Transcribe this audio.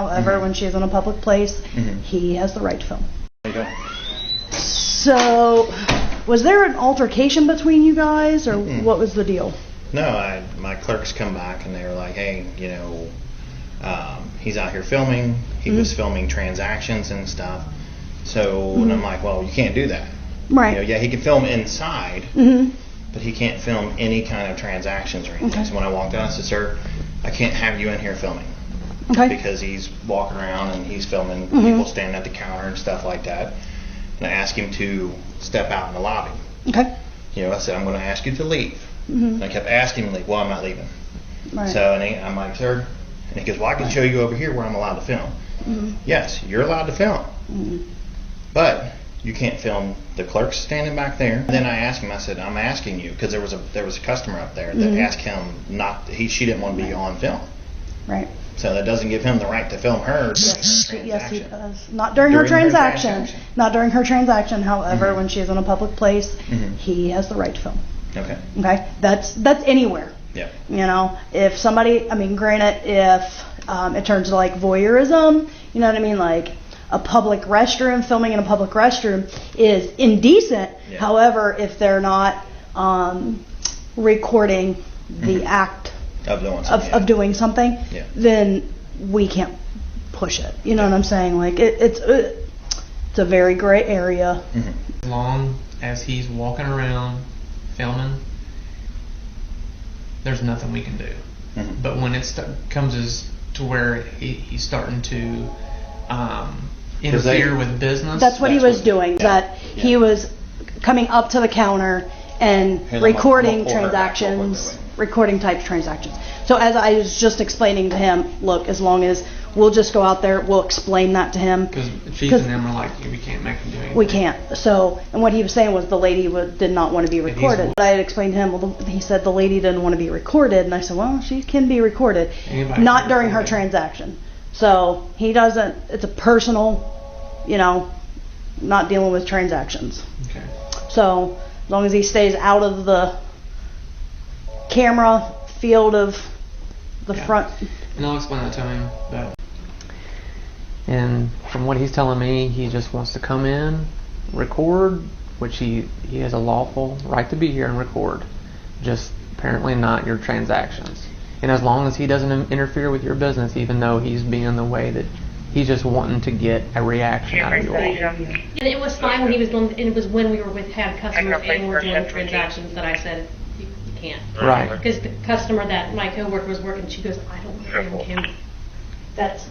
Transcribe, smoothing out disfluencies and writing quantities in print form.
However, when she is in a public place, he has the right to film. There you go. So, was there an altercation between you guys, or what was the deal? No, my clerks come back and they were like, hey, he's out here filming. He was filming transactions and stuff. So, and I'm like, well, you can't do that. Right. Yeah, he can film inside, but he can't film any kind of transactions or anything. So when I walked out, I said, sir, I can't have you in here filming. Okay. Because he's walking around and he's filming people standing at the counter and stuff like that. And I asked him to step out in the lobby. Okay. I said, I'm going to ask you to leave. And I kept asking him to leave. Well, I'm not leaving. Right. So I'm like, sir, and he goes, well, I can show you over here where I'm allowed to film. Yes, you're allowed to film. But you can't film the clerks standing back there. And then I asked him, I said, I'm asking you, because there was a customer up there that asked him she didn't want to be on film. Right. So that doesn't give him the right to film her. Yes, he does. Not during her transaction. Not during her transaction. However, when she is in a public place, he has the right to film. Okay. Okay. That's anywhere. Yeah. If somebody, granted, if it turns to like voyeurism, you know what I mean, like a public restroom, filming in a public restroom is indecent. Yeah. However, if they're not recording the act of doing something, then we can't push it. You know what I'm saying? Like it's a very gray area. As long as he's walking around filming, there's nothing we can do. But when it comes to where he's starting to interfere with business, that's what he was doing. That he was coming up to the counter and recording transactions. Recording type transactions. So as I was just explaining to him, look, as long as we'll just go out there, we'll explain that to him. Because Chief and them are like, we can't make him do anything. We can't. So, and what he was saying was the lady did not want to be recorded. I had explained to him, he said the lady didn't want to be recorded, and I said, well, she can be recorded. Not during her transaction. So, he doesn't, it's a personal, not dealing with transactions. Okay. So, as long as he stays out of the camera field of the front. And I'll explain that to him. And from what he's telling me, he just wants to come in, record, which he has a lawful right to be here and record. Just apparently not your transactions. And as long as he doesn't interfere with your business, even though he's being in the way that he's just wanting to get a reaction out of you all. And it was fine when he was doing, and it was when we had customers and we were doing transactions that I said, you can't. Right. Because the customer that my coworker was working, she goes, I don't film him. That's